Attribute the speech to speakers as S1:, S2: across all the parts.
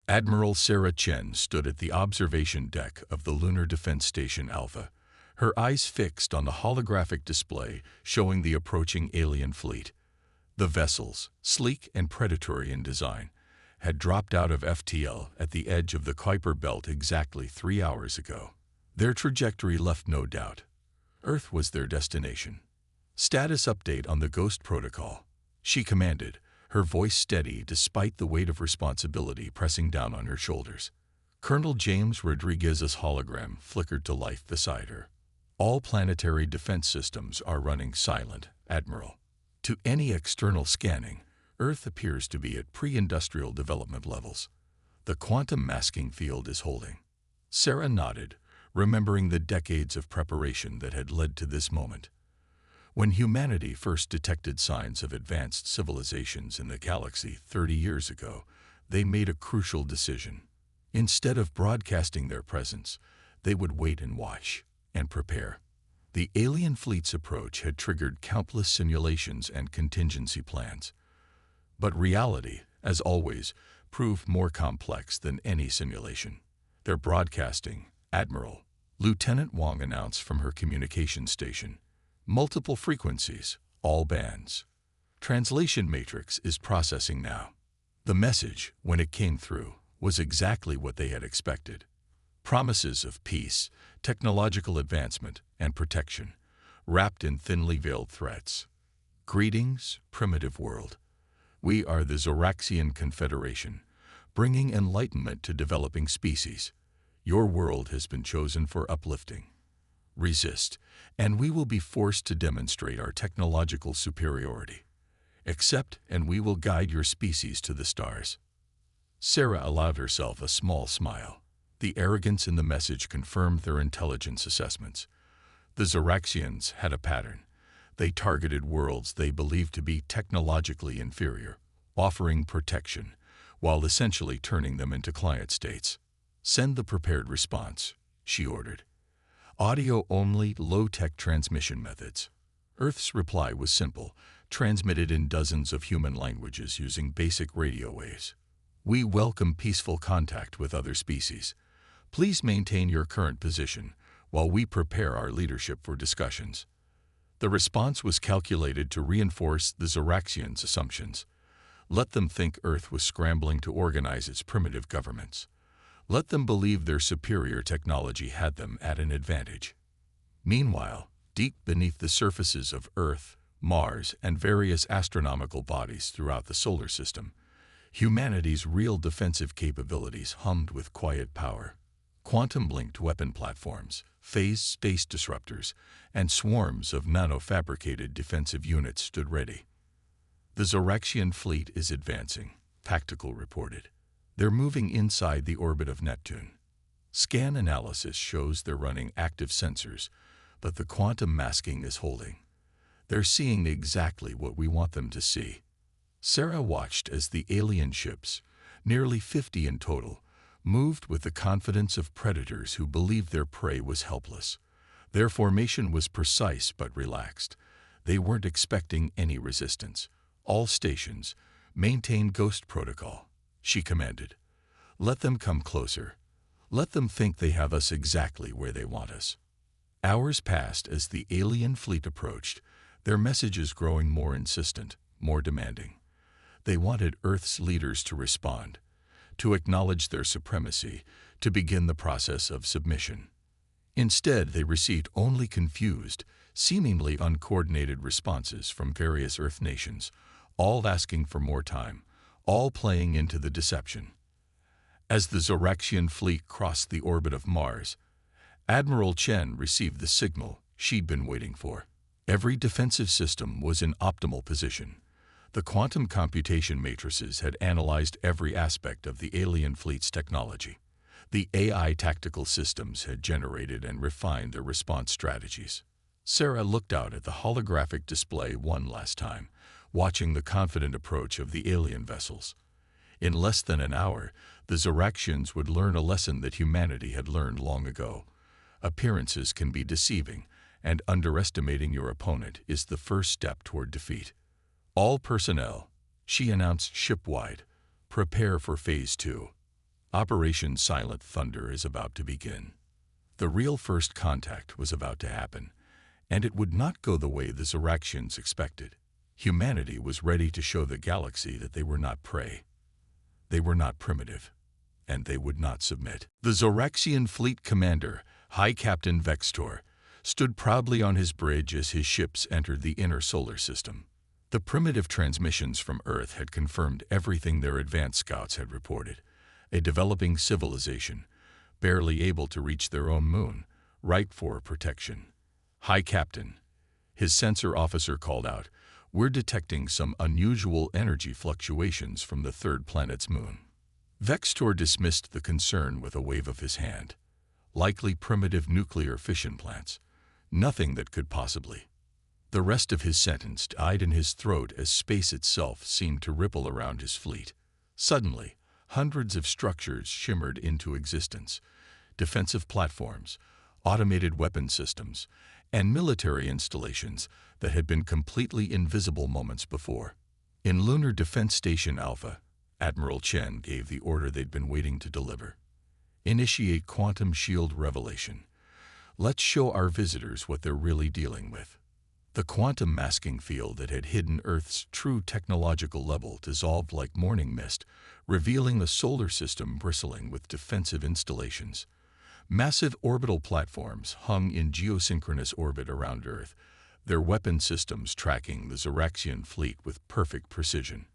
S1: Admiral Sarah Chen stood at the observation deck of the Lunar Defense Station Alpha, her eyes fixed on the holographic display showing the approaching alien fleet. The vessels, sleek and predatory in design, had dropped out of FTL at the edge of the Kuiper Belt exactly 3 hours ago. Their trajectory left no doubt. Earth was their destination. "Status update on the Ghost Protocol," she commanded, her voice steady despite the weight of responsibility pressing down on her shoulders. Colonel James Rodriguez's hologram flickered to life beside her. "All planetary defense systems are running silent, Admiral. To any external scanning, Earth appears to be at pre-industrial development levels. The quantum masking field is holding." Sarah nodded, remembering the decades of preparation that had led to this moment. When humanity first detected signs of advanced civilizations in the galaxy 30 years ago, they made a crucial decision. Instead of broadcasting their presence, they would wait and watch and prepare. The alien fleet's approach had triggered countless simulations and contingency plans. But reality, as always, proved more complex than any simulation. "They're broadcasting, Admiral," Lieutenant Wong announced from her communication station. "Multiple frequencies, all bands. Translation matrix is processing now." The message, when it came through, was exactly what they had expected. Promises of peace, technological advancement, and protection, wrapped in thinly veiled threats. "Greetings, primitive world. We are the Zoraxian Confederation, bringing enlightenment to developing species. Your world has been chosen for uplifting. Resist, and we will be forced to demonstrate our technological superiority. Accept, and we will guide your species to the stars." Sarah allowed herself a small smile. The arrogance in the message confirmed their intelligence assessments. The Zoraxians had a pattern. They targeted worlds they believed to be technologically inferior, offering protection, while essentially turning them into client states. "Send the prepared response," she ordered. "Audio-only, low-tech transmission methods." Earth's reply was simple, transmitted in dozens of human languages using basic radio waves. "We welcome peaceful contact with other species. Please maintain your current position while we prepare our leadership for discussions." The response was calculated to reinforce the Zoraxians' assumptions. Let them think Earth was scrambling to organize its primitive governments. Let them believe their superior technology had them at an advantage. Meanwhile, deep beneath the surfaces of Earth, Mars, and various astronomical bodies throughout the solar system, humanity's real defensive capabilities hummed with quiet power. Quantum-linked weapon platforms, phased space disruptors, and swarms of nano-fabricated defensive units stood ready. "The Zoraxian fleet is advancing," Tactical reported. "They're moving inside the orbit of Neptune. Scan analysis shows they're running active sensors, but the quantum masking is holding. They're seeing exactly what we want them to see." Sarah watched as the alien ships, nearly 50 in total, moved with the confidence of predators who believed their prey was helpless. Their formation was precise but relaxed. They weren't expecting any resistance. "All stations, maintain Ghost Protocol," she commanded. "Let them come closer. Let them think they have us exactly where they want us." Hours passed as the alien fleet approached, their messages growing more insistent, more demanding. They wanted Earth's leaders to respond, to acknowledge their supremacy, to begin the process of submission. Instead, they received only confused, seemingly uncoordinated responses from various Earth nations, all asking for more time, all playing into the deception. As the Zoraxian fleet crossed the orbit of Mars, Admiral Chen received the signal she'd been waiting for. Every defensive system was in optimal position. The quantum computation matrices had analyzed every aspect of the alien fleet's technology. The AI tactical systems had generated and refined their response strategies. Sarah looked out at the holographic display one last time, watching the confident approach of the alien vessels. In less than an hour, the Zoraxians would learn a lesson that humanity had learned long ago. Appearances can be deceiving, and underestimating your opponent is the first step toward defeat. "All personnel," she announced ship-wide, "prepare for Phase 2. Operation Silent Thunder is about to begin. The real first contact was about to happen, and it would not go the way the Zoraxians expected. Humanity was ready to show the galaxy that they were not prey. They were not primitive, and they would not submit. The Zoraxian fleet commander, High Captain Vextor, stood proudly on his bridge as his ships entered the inner solar system. The primitive transmissions from Earth had confirmed everything their advanced scouts had reported. A developing civilization, barely able to reach their own moon, ripe for protection. High Captain, his sensor officer called out, "We're detecting some unusual energy fluctuations from the third planet's moon." Vextor dismissed the concern with a wave of his hand. Likely primitive nuclear fission plants. Nothing that could possibly. The rest of his sentence died in his throat as space itself seemed to ripple around his fleet. Suddenly, hundreds of structures shimmered into existence. Defensive platforms, automated weapon systems, and military installations that had been completely invisible moments before. In Lunar Defense Station Alpha, Admiral Chen gave the order they'd been waiting to deliver. Initiate quantum shield revelation. Let's show our visitors what they're really dealing with. The quantum masking field that had hidden Earth's true technological level dissolved like morning mist, revealing the solar system bristling with defensive installations. Massive orbital platforms hung in geosynchronous orbit around Earth, their weapon systems tracking the Zoraxian fleet with perfect precision.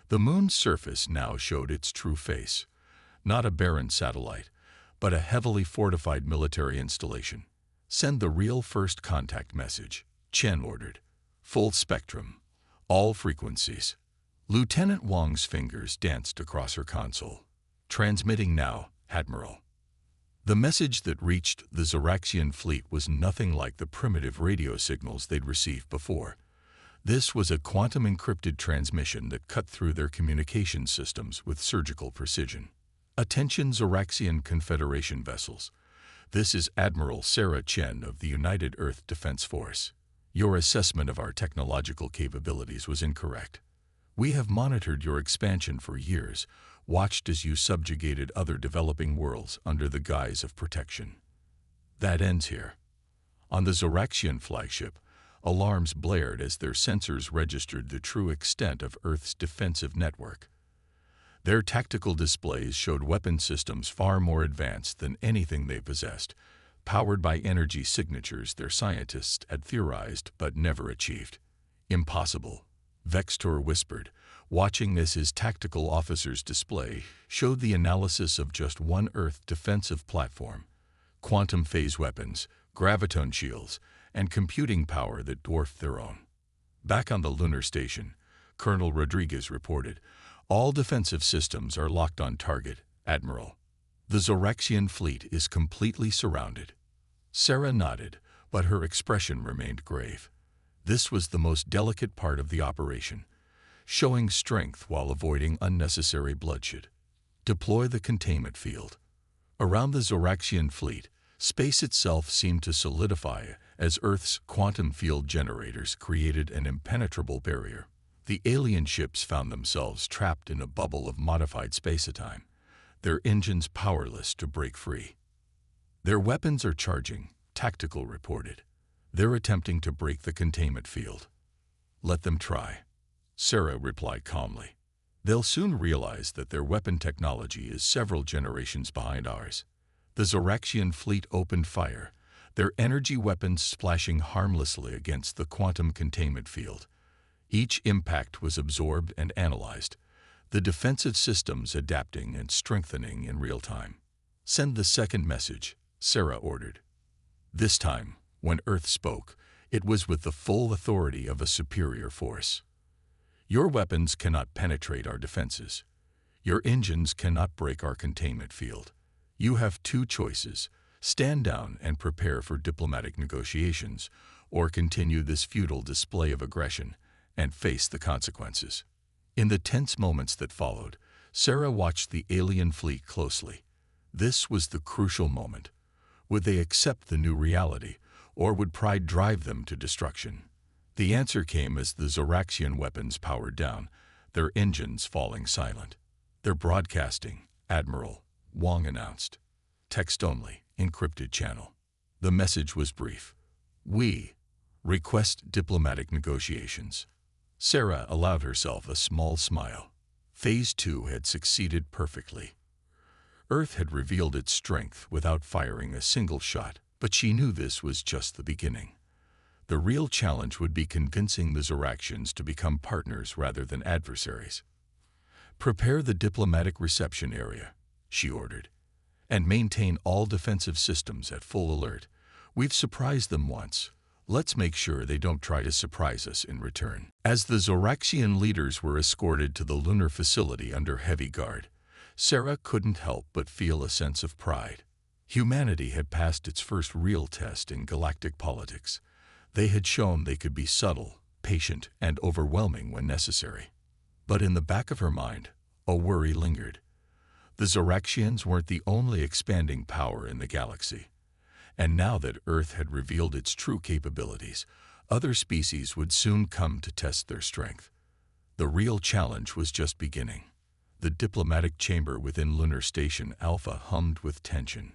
S1: The moon's surface now showed its true face, not a barren satellite, but a heavily fortified military installation. Send the real first contact message, Chen ordered. Full spectrum, all frequencies. Lieutenant Wang's fingers danced across her console. Transmitting now, Admiral. The message that reached the Zoraxian fleet was nothing like the primitive radio signals they'd received before. This was a quantum-encrypted transmission that cut through their communication systems with surgical precision. Attention Zoraxian Confederation vessels. This is Admiral Sarah Chen of the United Earth Defense Force. Your assessment of our technological capabilities was incorrect. We have monitored your expansion for years, watched as you subjugated other developing worlds under the guise of protection. That ends here. On the Zoraxian flagship, alarms blared as their sensors registered the true extent of Earth's defensive network. Their tactical displays showed weapon systems far more advanced than anything they possessed, powered by energy signatures their scientists had theorized but never achieved. Impossible, Vextor whispered, watching as his tactical officer's display showed the analysis of just one Earth defensive platform, quantum phase weapons, graviton shields, and computing power that dwarfed their own. Back on the lunar station, Colonel Rodriguez reported, "All defensive systems are locked on target, Admiral. The Zoraxian fleet is completely surrounded." Sarah nodded, but her expression remained grave. This was the most delicate part of the operation, showing strength while avoiding unnecessary bloodshed. Deploy the containment field. Around the Zoraxian fleet, space itself seemed to solidify as Earth's quantum field generators created an impenetrable barrier. The alien ships found themselves trapped in a bubble of modified space-time, their engines powerless to break free. Their weapons are charging, Tactical reported. They're attempting to break the containment field. Let them try, Sarah replied calmly. They'll soon realize that their weapon technology is several generations behind ours. The Zoraxian fleet opened fire, their energy weapons splashing harmlessly against the quantum containment field. Each impact was absorbed and analyzed, the defensive systems adapting and strengthening in real time. Send the second message, Sarah ordered. This time, when Earth spoke, it was with the full authority of a superior force. Your weapons cannot penetrate our defenses. Your engines cannot break our containment field. You have two choices: stand down and prepare for diplomatic negotiations, or continue this futile display of aggression and face the consequences. In the tense moments that followed, Sarah watched the alien fleet closely. This was the crucial moment. Would they accept the new reality, or would pride drive them to destruction? The answer came as the Zoraxian weapons powered down, their engines falling silent. They're broadcasting, Admiral, Wong announced. Text only, encrypted channel. The message was brief. We request diplomatic negotiations. Sarah allowed herself a small smile. Phase 2 had succeeded perfectly. Earth had revealed its strength without firing a single shot, but she knew this was just the beginning. The real challenge would be convincing the Zoraxians to become partners rather than adversaries. Prepare the diplomatic reception area, she ordered, and maintain all defensive systems at full alert. We've surprised them once. Let's make sure they don't try to surprise us in return. As the Zoraxian leaders were escorted to the lunar facility under heavy guard, Sarah couldn't help but feel a sense of pride. Humanity had passed its first real test in galactic politics. They had shown they could be subtle, patient, and overwhelming when necessary. But in the back of her mind, a worry lingered. The Zoraxians weren't the only expanding power in the galaxy. And now that Earth had revealed its true capabilities, other species would soon come to test their strength. The real challenge was just beginning. The diplomatic chamber within Lunar Station Alpha hummed with tension.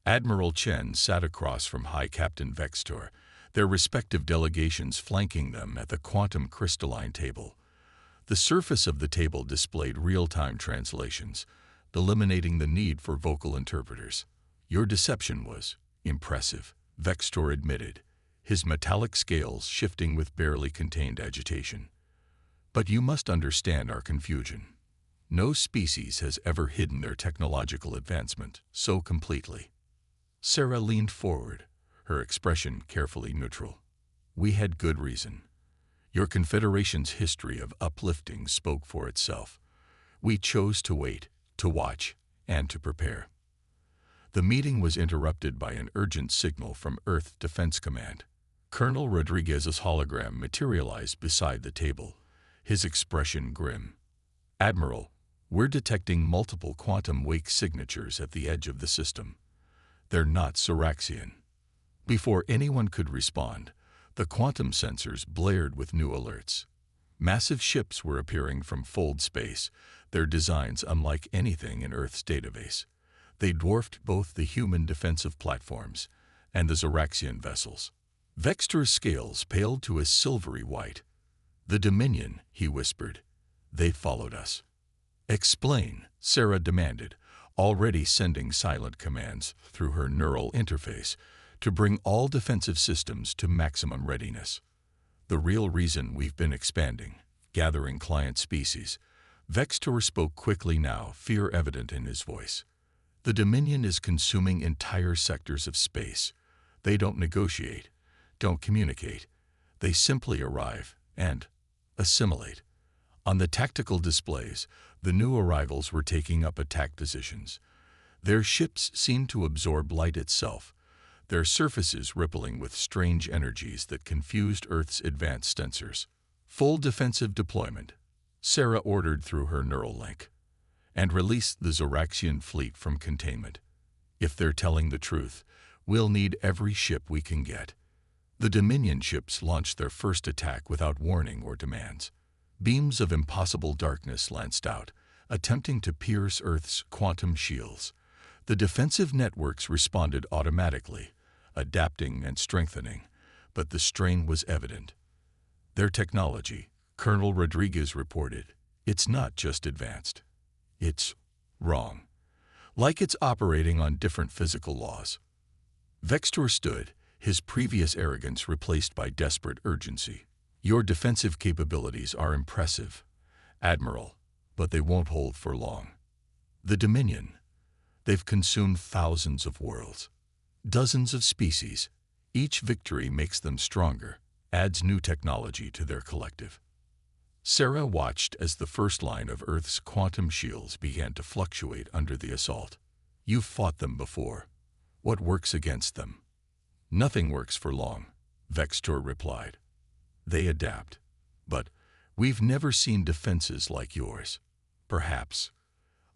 S1: Admiral Chen sat across from High Captain Vextor, their respective delegations flanking them at the quantum crystalline table. The surface of the table displayed real-time translations, eliminating the need for vocal interpreters. Your deception was impressive, Vextor admitted, his metallic scales shifting with barely contained agitation. But you must understand our confusion. No species has ever hidden their technological advancement so completely. Sarah leaned forward, her expression carefully neutral. We had good reason. Your Confederation's history of uplifting spoke for itself. We chose to wait, to watch, and to prepare. The meeting was interrupted by an urgent signal from Earth Defense Command. Colonel Rodriguez's hologram materialized beside the table, his expression grim. Admiral, we're detecting multiple quantum wake signatures at the edge of the system. They're not Zoraxian. Before anyone could respond, the quantum sensors blared with new alerts. Massive ships were appearing from fold space, their designs unlike anything in Earth's database. They dwarfed both the human defensive platforms and the Zoraxian vessels. Vextor's scales paled to a silvery white. The Dominion, he whispered. They followed us. Explain, Sarah demanded, already sending silent commands through her neural interface to bring all defensive systems to maximum readiness. The real reason we've been expanding, gathering client species. Vextor spoke quickly now, fear evident in his voice. The Dominion is consuming entire sectors of space. They don't negotiate, don't communicate. They simply arrive and assimilate. On the tactical displays, the new arrivals were taking up attack positions. Their ships seemed to absorb light itself, their surfaces rippling with strange energies that confused Earth's advanced sensors. Full defensive deployment, Sarah ordered through her neural link, and released the Zoraxian fleet from containment. If they're telling the truth, we'll need every ship we can get. The Dominion ships launched their first attack without warning or demands. Beams of impossible darkness lanced out, attempting to pierce Earth's quantum shields. The defensive networks responded automatically, adapting and strengthening, but the strain was evident. Their technology, Colonel Rodriguez reported, it's not just advanced. It's wrong. Like it's operating on different physical laws. Vextor stood, his previous arrogance replaced by desperate urgency. Your defensive capabilities are impressive, Admiral, but they won't hold for long. The Dominion, they've consumed thousands of worlds, dozens of species. Each victory makes them stronger, adds new technology to their collective. Sarah watched as the first line of Earth's quantum shields began to fluctuate under the assault. You've fought them before. What works against them? Nothing works for long, Vextor replied. They adapt. But we've never seen defenses like yours. Perhaps.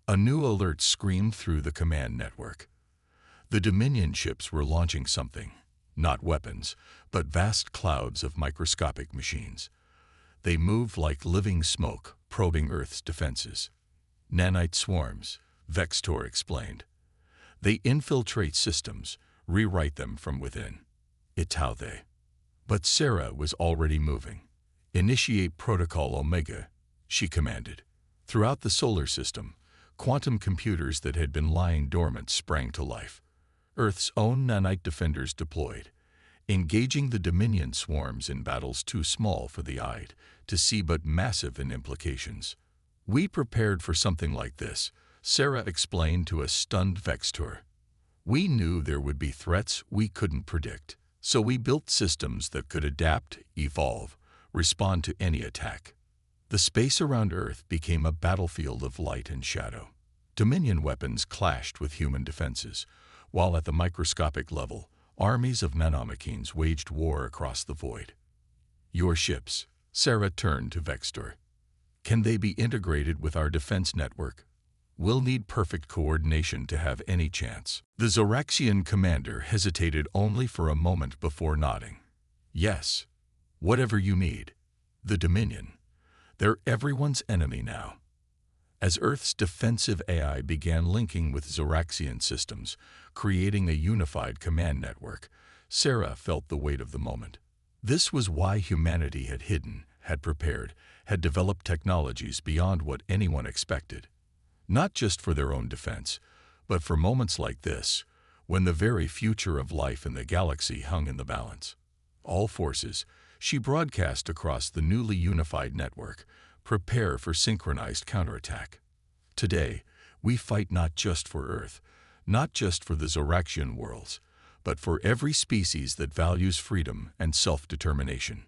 S1: A new alert screamed through the command network. The Dominion ships were launching something, not weapons, but vast clouds of microscopic machines. They moved like living smoke, probing Earth's defenses. Nanite swarms, Vextor explained. They infiltrate systems, rewrite them from within. It's how they. But Sarah was already moving. Initiate Protocol Omega, she commanded. Throughout the solar system, quantum computers that had been lying dormant sprang to life. Earth's own nanite defenders deployed, engaging the Dominion swarms in battles too small for the eye to see but massive in implications. We prepared for something like this, Sarah explained to a stunned Vextor. We knew there would be threats we couldn't predict, so we built systems that could adapt, evolve, respond to any attack. The space around Earth became a battlefield of light and shadow. Dominion weapons clashed with human defenses, while at the microscopic level, armies of nanomachines waged war across the void. Your ships, Sarah turned to Vextor. Can they be integrated with our defense network? We'll need perfect coordination to have any chance. The Zoraxian commander hesitated only for a moment before nodding. Yes, whatever you need. The Dominion. They're everyone's enemy now. As Earth's defensive AI began linking with Zoraxian systems, creating a unified command network, Sarah felt the weight of the moment. This was why humanity had hidden, had prepared, had developed technologies beyond what anyone expected. Not just for their own defense, but for moments like this, when the very future of life in the galaxy hung in the balance. All forces, she broadcast across the newly unified network, prepare for synchronized counterattack. Today, we fight not just for Earth, not just for the Zoraxian worlds, but for every species that values freedom and self-determination.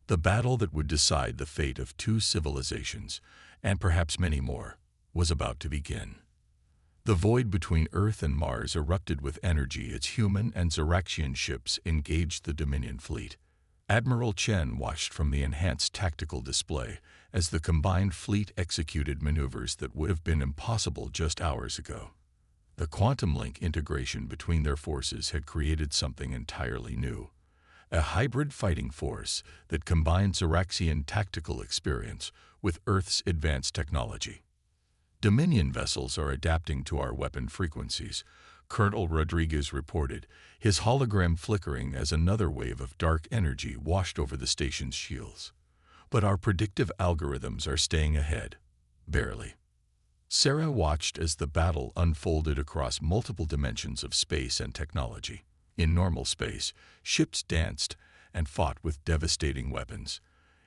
S1: The battle that would decide the fate of two civilizations, and perhaps many more, was about to begin. The void between Earth and Mars erupted with energy as human and Zoraxian ships engaged the Dominion fleet. Admiral Chen watched from the enhanced tactical display as the combined fleet executed maneuvers that would have been impossible just hours ago. The quantum link integration between their forces had created something entirely new. A hybrid fighting force that combined Zoraxian tactical experience with Earth's advanced technology. Dominion vessels are adapting to our weapon frequencies, Colonel Rodriguez reported, his hologram flickering as another wave of dark energy washed over the station's shields. But our predictive algorithms are staying ahead. Barely. Sarah watched as the battle unfolded across multiple dimensions of space and technology. In normal space, ships danced and fought with devastating weapons.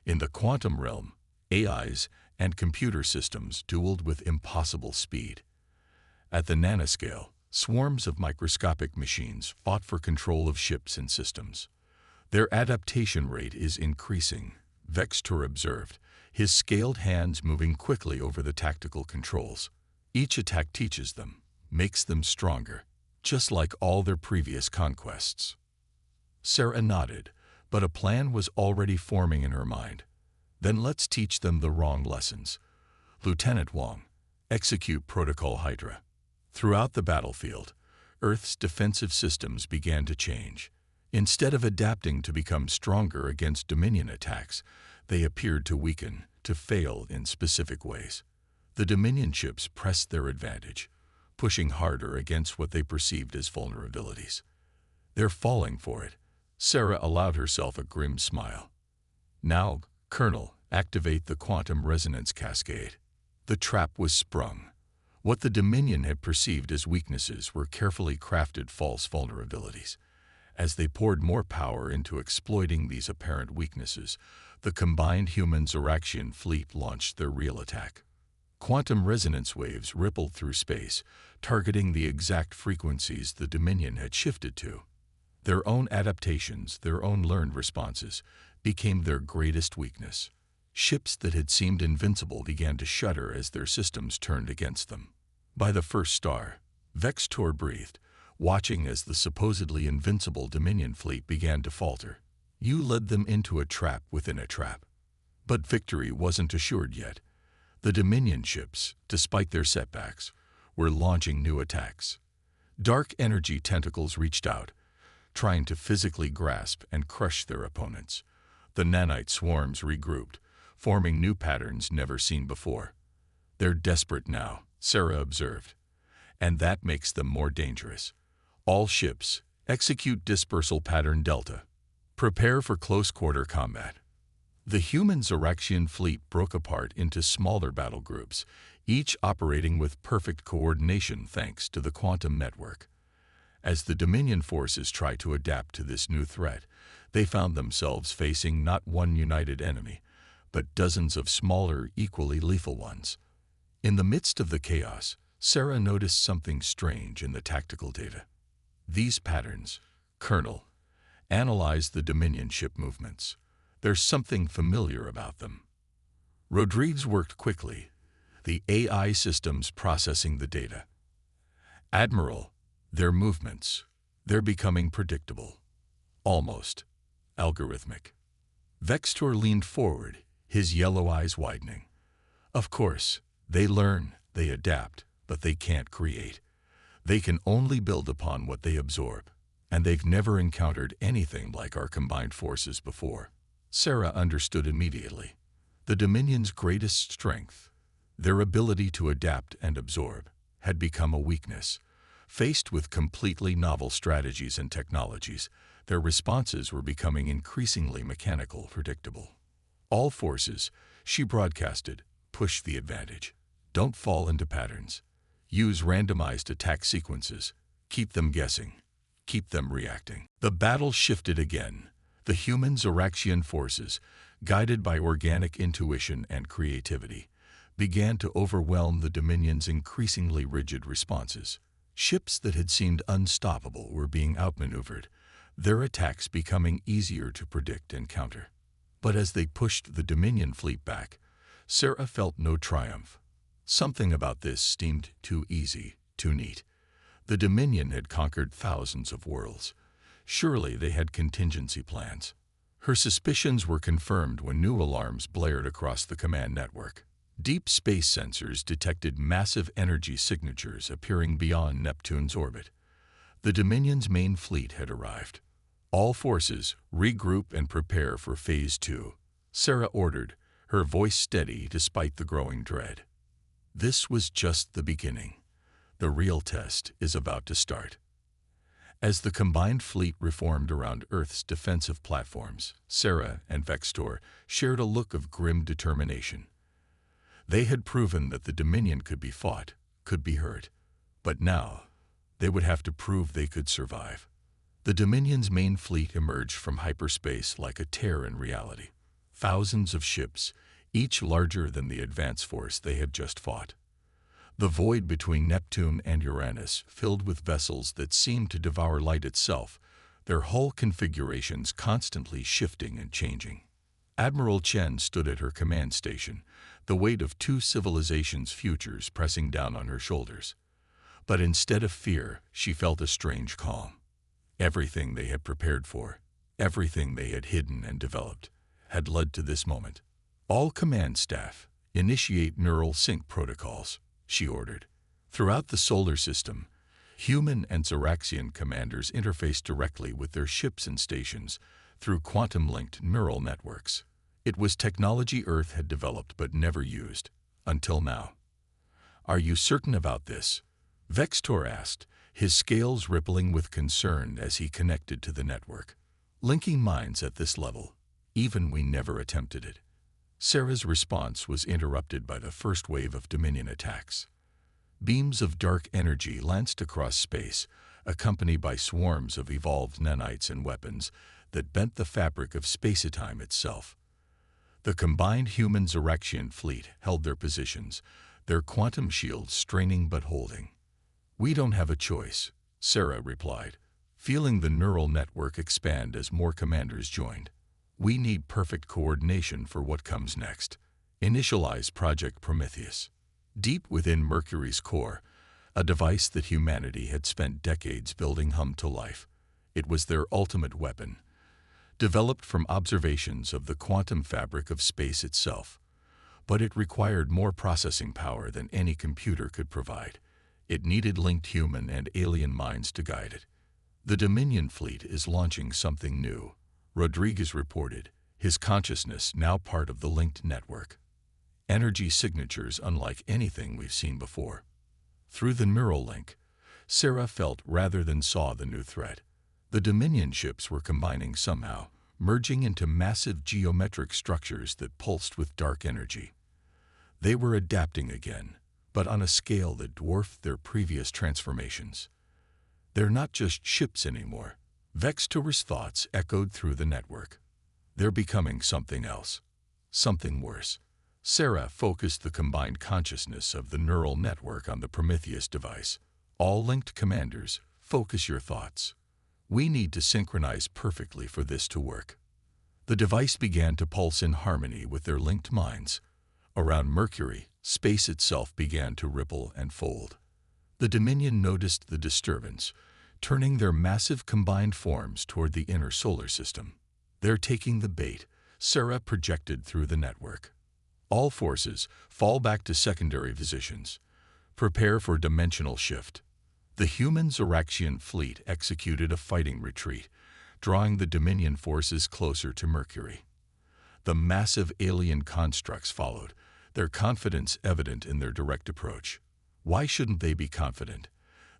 S1: In the quantum realm, AIs and computer systems dueled with impossible speed. At the nanoscale, swarms of microscopic machines fought for control of ships and systems. Their adaptation rate is increasing, Vextor observed, his scaled hands moving quickly over the tactical controls. Each attack teaches them, makes them stronger, just like all their previous conquests. Sarah nodded, but a plan was already forming in her mind. Then let's teach them the wrong lessons. Lieutenant Wong, execute Protocol Hydra. Throughout the battlefield, Earth's defensive systems began to change. Instead of adapting to become stronger against Dominion attacks, they appeared to weaken, to fail in specific ways. The Dominion ships pressed their advantage, pushing harder against what they perceived as vulnerabilities. They're falling for it. Sarah allowed herself a grim smile. Now, Colonel, activate the quantum resonance cascade. The trap was sprung. What the Dominion had perceived as weaknesses were carefully crafted false vulnerabilities. As they poured more power into exploiting these apparent weaknesses, the combined human-Zoraxian fleet launched their real attack. Quantum resonance waves rippled through space, targeting the exact frequencies the Dominion had shifted to. Their own adaptations, their own learned responses, became their greatest weakness. Ships that had seemed invincible began to shudder as their systems turned against them. By the first star, Vextor breathed, watching as the supposedly invincible Dominion fleet began to falter. You led them into a trap within a trap. But victory wasn't assured yet. The Dominion ships, despite their setbacks, were launching new attacks. Dark energy tentacles reached out, trying to physically grasp and crush their opponents. The nanite swarms regrouped, forming new patterns never seen before. They're desperate now, Sarah observed. and that makes them more dangerous. All ships, execute dispersal pattern Delta. Prepare for close-quarter combat. The human Zoraxian fleet broke apart into smaller battle groups, each operating with perfect coordination thanks to the quantum network. As the Dominion forces tried to adapt to this new threat, they found themselves facing not one united enemy, but dozens of smaller, equally lethal ones. In the midst of the chaos, Sarah noticed something strange in the tactical data. These patterns, Colonel, analyze the Dominion ship movements. There's something familiar about them. Rodriguez worked quickly, the AI systems processing the data. Admiral, their movements, they're becoming predictable. Almost algorithmic. Vextor leaned forward, his yellow eyes widening. Of course, they learn, they adapt, but they can't create. They can only build upon what they absorb, and they've never encountered anything like our combined forces before. Sarah understood immediately. The Dominion's greatest strength, their ability to adapt and absorb, had become a weakness. Faced with completely novel strategies and technologies, their responses were becoming increasingly mechanical, predictable. All forces, she broadcasted, push the advantage. Don't fall into patterns. Use randomized attack sequences. Keep them guessing. Keep them reacting. The battle shifted again. The human Zoraxian forces, guided by organic intuition and creativity, began to overwhelm the Dominion's increasingly rigid responses. Ships that had seemed unstoppable were being outmaneuvered, their attacks becoming easier to predict and counter. But as they pushed the Dominion fleet back, Sarah felt no triumph. Something about this seemed too easy, too neat. The Dominion had conquered thousands of worlds. Surely they had contingency plans. Her suspicions were confirmed when new alarms blared across the command network. Deep space sensors detected massive energy signatures appearing beyond Neptune's orbit. The Dominion's main fleet had arrived. All forces, regroup and prepare for Phase 2, Sarah ordered, her voice steady despite the growing dread. This was just the beginning. The real test is about to start. As the combined fleet reformed around Earth's defensive platforms, Sarah and Vextor shared a look of grim determination. They had proven that the Dominion could be fought, could be hurt, but now they would have to prove they could survive. The Dominion's main fleet emerged from hyperspace like a tear in reality. Thousands of ships, each larger than the advance force they had just fought. The void between Neptune and Uranus filled with vessels that seemed to devour light itself, their hull configurations constantly shifting and changing. Admiral Chen stood at her command station, the weight of two civilizations' futures pressing down on her shoulders. But instead of fear, she felt a strange calm. Everything they had prepared for, everything they had hidden and developed, had led to this moment. All command staff, initiate neural sync protocols, she ordered. Throughout the solar system, human and Zoraxian commanders interfaced directly with their ships and stations through quantum-linked neural networks. It was technology Earth had developed but never used, until now. Are you certain about this? Vextor asked, his scales rippling with concern as he connected to the network. Linking minds at this level, even we never attempted it. Sarah's response was interrupted by the first wave of Dominion attacks. Beams of dark energy lanced across space, accompanied by swarms of evolved nanites and weapons that bent the fabric of space-time itself. The combined human Zoraxian fleet held their positions, their quantum shields straining but holding. We don't have a choice, Sarah replied, feeling the neural network expand as more commanders joined. We need perfect coordination for what comes next. Initialize Project Prometheus. Deep within Mercury's core, a device that humanity had spent decades building hummed to life. It was their ultimate weapon, developed from observations of the quantum fabric of space itself. But it required more processing power than any computer could provide. It needed linked human and alien minds to guide it. The Dominion fleet is launching something new, Rodriguez reported, his consciousness now part of the linked network. Energy signatures unlike anything we've seen before. Through the neural link, Sarah felt rather than saw the new threat. The Dominion ships were combining somehow, merging into massive geometric structures that pulsed with dark energy. They were adapting again, but on a scale that dwarfed their previous transformations. They're not just ships anymore. Vextor's thoughts echoed through the network. They're becoming something else. Something worse. Sarah focused the combined consciousness of the neural network on the Prometheus device. All linked commanders, focus your thoughts. We need to synchronize perfectly for this to work. The device began to pulse in harmony with their linked minds. Around Mercury, space itself began to ripple and fold. The Dominion noticed the disturbance, turning their massive combined forms toward the inner solar system. They're taking the bait, Sarah projected through the network. All forces, fall back to secondary positions. Prepare for dimensional shift. The human Zoraxian fleet executed a fighting retreat, drawing the Dominion forces closer to Mercury. The massive alien constructs followed, their confidence evident in their direct approach. Why shouldn't they be confident?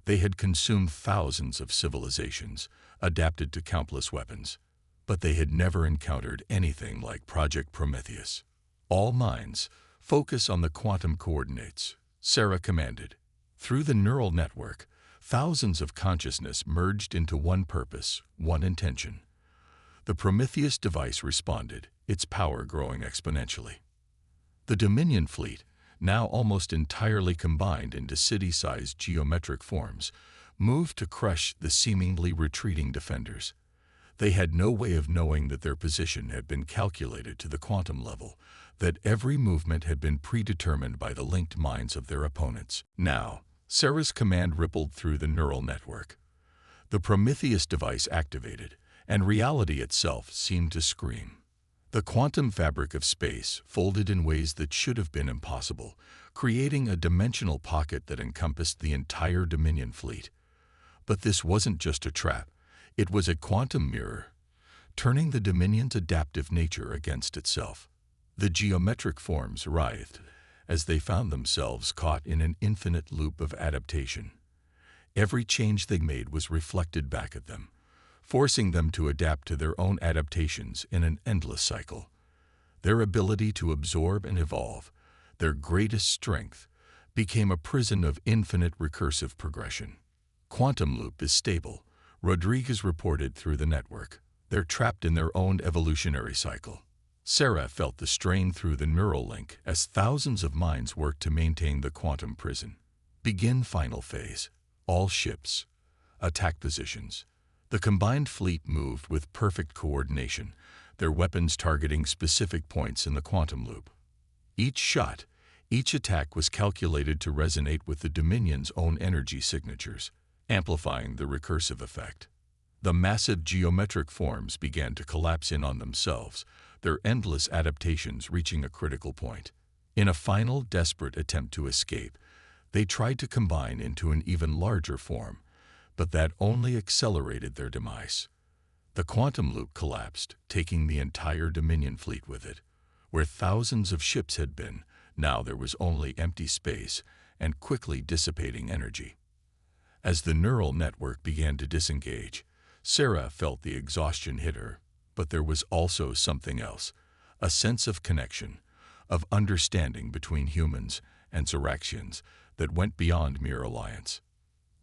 S1: They had consumed thousands of civilizations, adapted to countless weapons, but they had never encountered anything like Project Prometheus. All minds, focus on the quantum coordinates, Sarah commanded. Through the neural network, thousands of consciousness merged into one purpose, one intention. The Prometheus device responded, its power growing exponentially. The Dominion fleet, now almost entirely combined into city-sized geometric forms, moved to crush the seemingly retreating defenders. They had no way of knowing that their position had been calculated to the quantum level, that every movement had been predetermined by the linked minds of their opponents. Now, Sarah's command rippled through the neural network. The Prometheus device activated, and reality itself seemed to scream. The quantum fabric of space folded in ways that should have been impossible, creating a dimensional pocket that encompassed the entire Dominion fleet. But this wasn't just a trap. It was a quantum mirror, turning the Dominion's adaptive nature against itself. The geometric forms writhed as they found themselves caught in an infinite loop of adaptation. Every change they made was reflected back at them, forcing them to adapt to their own adaptations in an endless cycle. Their ability to absorb and evolve, their greatest strength, became a prison of infinite recursive progression. Quantum loop is stable, Rodriguez reported through the network. They're trapped in their own evolutionary cycle. Sarah felt the strain through the neural link as thousands of minds worked to maintain the quantum prison. Begin final phase. All ships. Attack positions. The combined fleet moved with perfect coordination, their weapons targeting specific points in the quantum loop. Each shot, each attack was calculated to resonate with the Dominion's own energy signatures, amplifying the recursive effect. The massive geometric forms began to collapse in on themselves, their endless adaptations reaching a critical point. In a final, desperate attempt to escape, they tried to combine into an even larger form, but that only accelerated their demise. The quantum loop collapsed, taking the entire Dominion fleet with it. Where thousands of ships had been, now there was only empty space and quickly dissipating energy. As the neural network began to disengage, Sarah felt the exhaustion hit her, but there was also something else, a sense of connection, of understanding between humans and Zoraxians that went beyond mere alliance.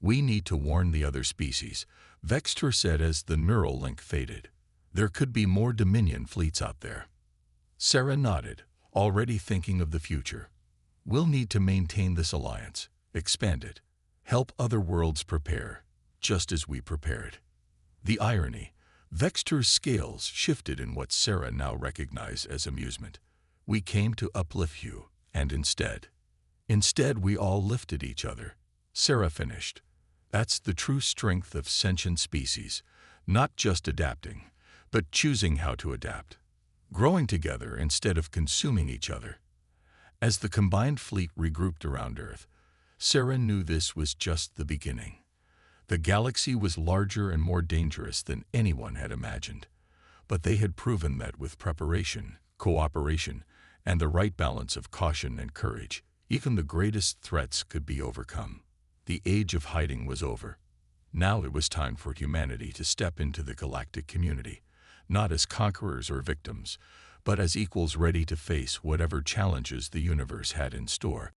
S1: We need to warn the other species, Vextor said as the neural link faded. There could be more Dominion fleets out there. Sarah nodded, already thinking of the future. We'll need to maintain this alliance, expand it, help other worlds prepare, just as we prepared. The irony, Vextor's scales shifted in what Sarah now recognized as amusement. We came to uplift you, and instead we all lifted each other. Sarah finished. That's the true strength of sentient species, not just adapting, but choosing how to adapt. Growing together instead of consuming each other. As the combined fleet regrouped around Earth, Sarah knew this was just the beginning. The galaxy was larger and more dangerous than anyone had imagined, but they had proven that with preparation, cooperation, and the right balance of caution and courage, even the greatest threats could be overcome. The age of hiding was over. Now it was time for humanity to step into the galactic community, not as conquerors or victims, but as equals ready to face whatever challenges the universe had in store.